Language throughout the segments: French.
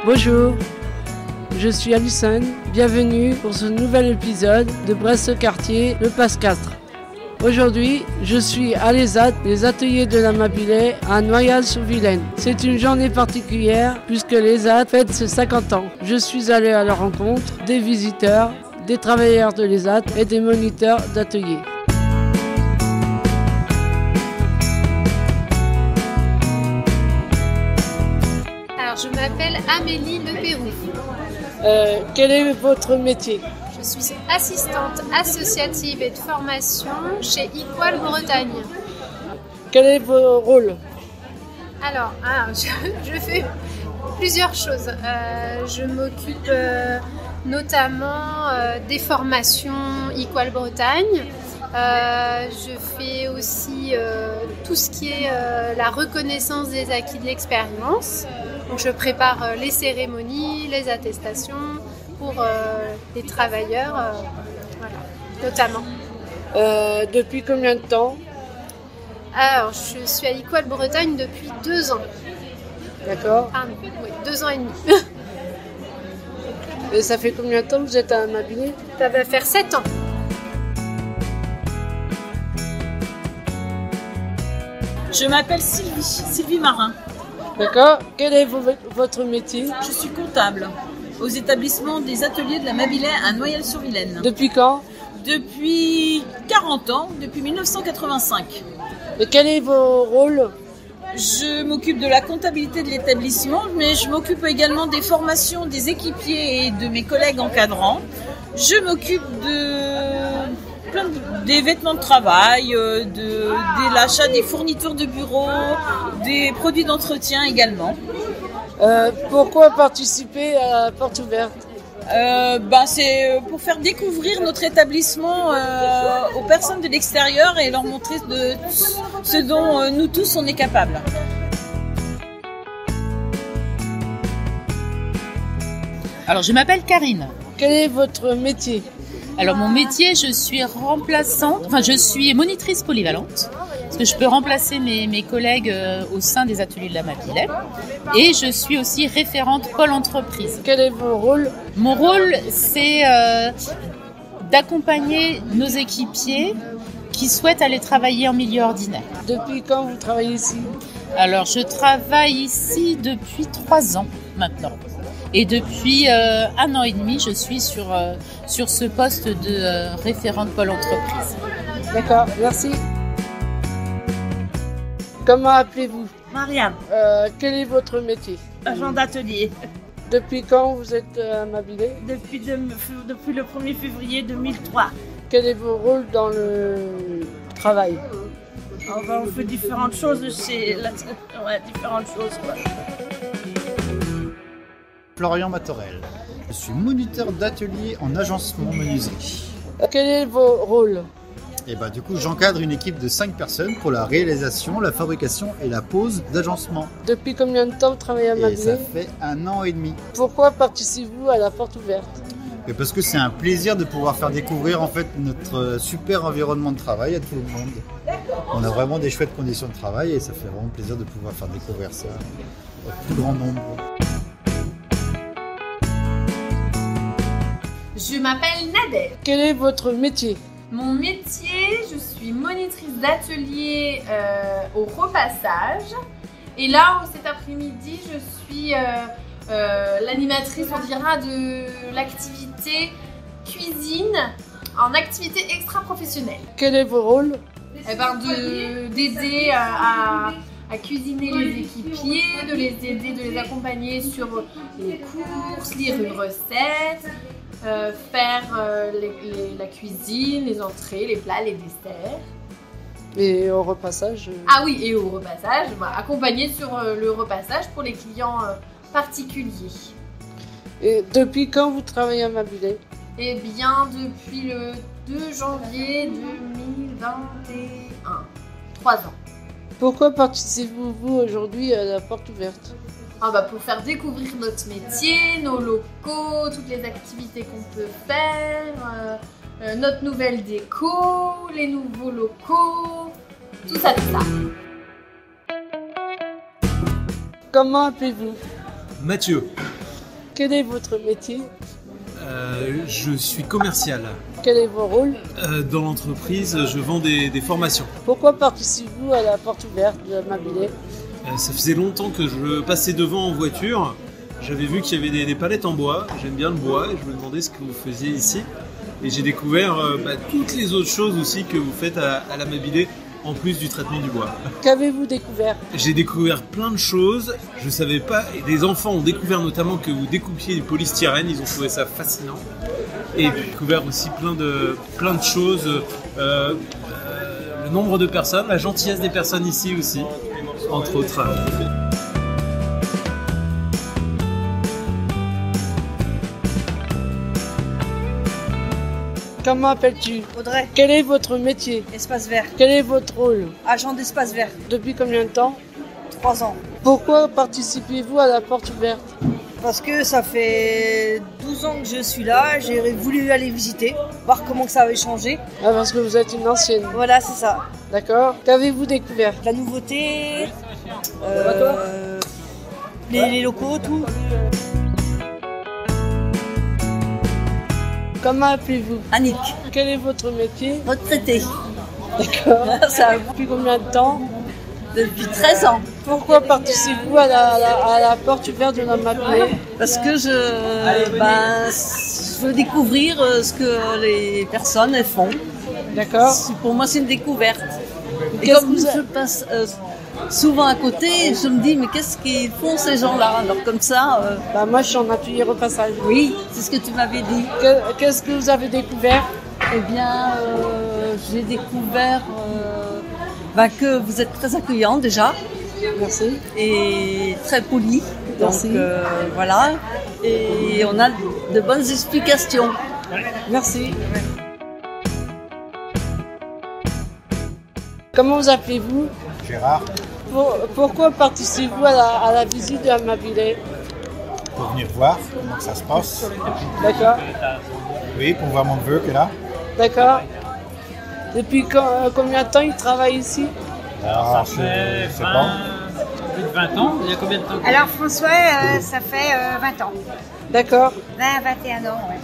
Bonjour, je suis Alison, bienvenue pour ce nouvel épisode de Brest-Quartier, le Passe-Castres. Aujourd'hui, je suis à l'ESAT, les ateliers de l'Amabilis à Noyal-sur-Vilaine. C'est une journée particulière puisque l'ESAT fête ses 50 ans. Je suis allé à la rencontre des visiteurs, des travailleurs de l'ESAT et des moniteurs d'ateliers. Alors, je m'appelle Amélie Le Pérou. Quel est votre métier ? Je suis assistante associative et de formation chez Equal Bretagne. Quel est vos rôles ? Alors, je fais plusieurs choses. Je m'occupe notamment des formations Equal Bretagne. Je fais aussi tout ce qui est la reconnaissance des acquis de l'expérience. Donc, je prépare les cérémonies, les attestations pour les travailleurs, voilà, notamment. Depuis combien de temps ? Alors, je suis à Equal Bretagne depuis 2 ans. D'accord. Oui, 2 ans et demi. Et ça fait combien de temps que vous êtes à Amabilis ? Ça va faire 7 ans. Je m'appelle Sylvie Marin. D'accord. Quel est votre métier ? Je suis comptable aux établissements des ateliers de l'Amabilis à Noyal-sur-Vilaine. Depuis quand ? Depuis 40 ans, depuis 1985. Et quel est vos rôles ? Je m'occupe de la comptabilité de l'établissement, mais je m'occupe également des formations des équipiers et de mes collègues encadrants. Je m'occupe des vêtements de travail, de l'achat des fournitures de bureau, des produits d'entretien également. Pourquoi participer à la porte ouverte ? C'est pour faire découvrir notre établissement aux personnes de l'extérieur et leur montrer ce dont nous tous on est capables. Alors, je m'appelle Karine. Quel est votre métier ? Alors, mon métier, je suis monitrice polyvalente, parce que je peux remplacer mes collègues au sein des ateliers de l'Amabilis. Et je suis aussi référente Pôle entreprise. Quel est vos rôles ? Mon rôle, c'est d'accompagner nos équipiers qui souhaitent aller travailler en milieu ordinaire. Depuis quand vous travaillez ici ? Alors, je travaille ici depuis 3 ans maintenant. Et depuis 1 an et demi, je suis sur ce poste de référente Pôle entreprise. D'accord, merci. Comment appelez-vous ? Marianne, Quel est votre métier ? agent d'atelier. Depuis quand vous êtes à Amabilis ? Depuis le 1er février 2003. Quel est vos rôles dans le travail ? On fait différentes choses différentes choses. Quoi. Florian Matorel. Je suis moniteur d'atelier en agencement menuiserie. Quel est vos rôles ? Et du coup, j'encadre une équipe de 5 personnes pour la réalisation, la fabrication et la pose d'agencement. Depuis combien de temps vous travaillez à Et Amabilis ? ça fait 1 an et demi. Pourquoi participez-vous à la porte ouverte ? Et parce que c'est un plaisir de pouvoir faire découvrir en fait notre super environnement de travail à tout le monde. On a vraiment des chouettes conditions de travail et ça fait vraiment plaisir de pouvoir faire découvrir ça au plus grand nombre. Je m'appelle Nadège. Quel est votre métier ? Mon métier, je suis monitrice d'atelier au repassage. Et là, cet après-midi, je suis l'animatrice, on dira, de l'activité cuisine en activité extra-professionnelle. Quel est vos rôles ? D'aider à cuisiner les équipiers, de les aider, de les accompagner sur les courses, lire une recette, faire la cuisine, les entrées, les plats, les desserts. Et au repassage Ah oui, et au repassage, accompagner sur le repassage pour les clients particuliers. Et depuis quand vous travaillez à Amabilis ? Eh bien, depuis le 2 janvier 2021, 3 ans. Pourquoi participez-vous aujourd'hui à la porte ouverte ? Pour faire découvrir notre métier, nos locaux, toutes les activités qu'on peut faire, notre nouvelle déco, les nouveaux locaux, tout ça, tout ça. Comment appelez-vous ? Mathieu. Quel est votre métier? Je suis commercial. Quel est vos rôles? Dans l'entreprise, je vends des formations. Pourquoi participez-vous à la porte ouverte de Amabilé? Ça faisait longtemps que je passais devant en voiture. J'avais vu qu'il y avait des palettes en bois. J'aime bien le bois et je me demandais ce que vous faisiez ici. Et j'ai découvert toutes les autres choses aussi que vous faites à l'Amabilé, en plus du traitement du bois. Qu'avez-vous découvert? J'ai découvert plein de choses. Je savais pas. Et des enfants ont découvert notamment que vous découpiez du polystyrène. Ils ont trouvé ça fascinant. Et j'ai découvert aussi plein de choses. Le nombre de personnes, la gentillesse des personnes ici aussi, entre autres. Comment appelles-tu? Audrey, Quel est votre métier? espace vert, Quel est votre rôle? agent d'espace vert, Depuis combien de temps? 3 ans. Pourquoi participez-vous à la porte ouverte? Parce que ça fait 12 ans que je suis là, j'ai voulu aller visiter, voir comment que ça avait changé. Ah, parce que vous êtes une ancienne. Voilà, c'est ça. D'accord. Qu'avez-vous découvert? La nouveauté, les locaux, tout. Comment appelez-vous? Annick, Quel est votre métier? retraité. D'accord. Ça, Depuis combien de temps? depuis 13 ans. Pourquoi participez-vous à la porte ouverte de l'Amabilé? Parce que je veux découvrir ce que les personnes elles font. D'accord. Pour moi, c'est une découverte. Et Qu'est-ce comme que vous je passe souvent à côté, je me dis, mais qu'est-ce qu'ils font ces gens-là? Alors comme ça, Moi, je suis en atelier repassage. oui, c'est ce que tu m'avais dit. Qu'est-ce que vous avez découvert? Eh bien, j'ai découvert que vous êtes très accueillant déjà Merci. et très poli. Donc Merci. voilà. Et on a de bonnes explications. Merci. Comment vous appelez-vous? Gérard, Pourquoi participez-vous à la visite de l'Amabilé? pour venir voir comment ça se passe. D'accord. Oui, pour voir mon neveu qui est là. D'accord. Depuis combien de temps il travaille ici? Alors, je sais pas. Plus de 20 ans. Il y a combien de temps? Alors François, ça fait 20 ans. D'accord. 21 ans, ouais.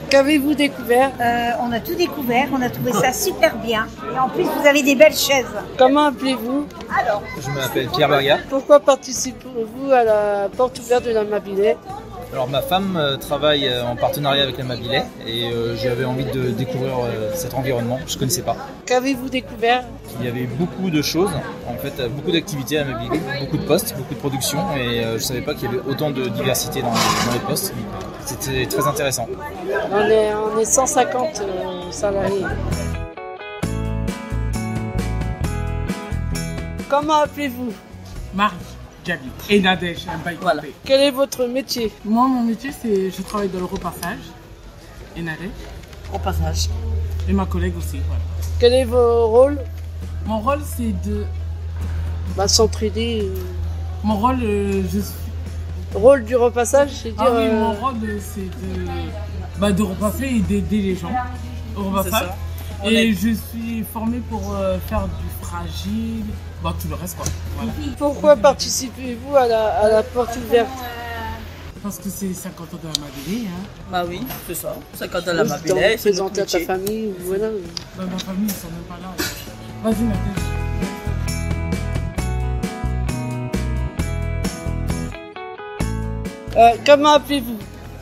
Qu'avez-vous découvert? On a tout découvert, on a trouvé ça super bien. Et en plus, vous avez des belles chaises. Comment appelez-vous? Alors, Je m'appelle Pierre Berga. Pourquoi participez-vous à la porte ouverte de l'Amabilé? Alors ma femme travaille en partenariat avec l'Amabilé et j'avais envie de découvrir cet environnement. Je ne connaissais pas. Qu'avez-vous découvert? Il y avait beaucoup de choses, en fait, beaucoup d'activités à l'Amabilé, beaucoup de postes, beaucoup de productions et je ne savais pas qu'il y avait autant de diversité dans les postes. C'était très intéressant. On est 150 salariés. Comment appelez-vous? Marie, Gabi et Nadège, un bail Voilà. complet. Quel est votre métier? Moi, mon métier, c'est je travaille dans le repassage et Nadège Au passage. et ma collègue aussi. Voilà. Quel est vos rôles? Mon rôle, c'est de. S'entraider. Mon rôle, je suis. Rôle du repassage, c'est Ah dire. oui, mon rôle, c'est de repasser et d'aider les gens au repassage. On Et aide. je suis formée pour faire du fragile, tout le reste quoi. Voilà. Pourquoi participez-vous à la porte ouverte? Parce que c'est 50 ans de l'Amabilé. Hein. Bah oui, c'est ça. 50 ans la Oui, Mabilé, c'est notre présenter à ta métier. famille, voilà. Ma famille, ils sont même pas là. Vas-y, Nadège. Comment appelez-vous?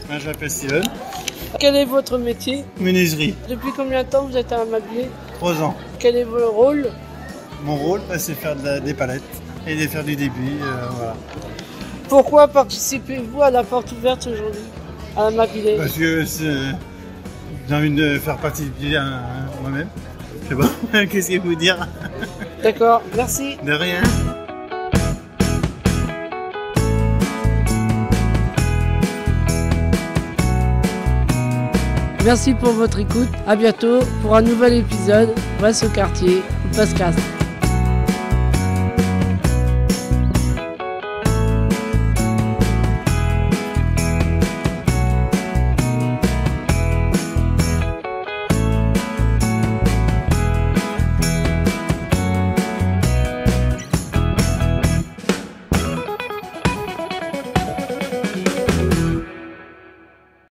Moi, je m'appelle Steven. Quel est votre métier? Menuiserie, Depuis combien de temps vous êtes à Amabilé? 3 ans. Quel est votre rôle? Mon rôle, c'est faire des palettes et de faire du débit. Voilà. Pourquoi participez-vous à la porte ouverte aujourd'hui à Amabilé? Parce que j'ai envie de faire participer à moi-même. Je sais pas, qu'est-ce qu'il faut dire? D'accord, merci. De rien. Merci pour votre écoute. À bientôt pour un nouvel épisode. Bresse au quartier, le podcast.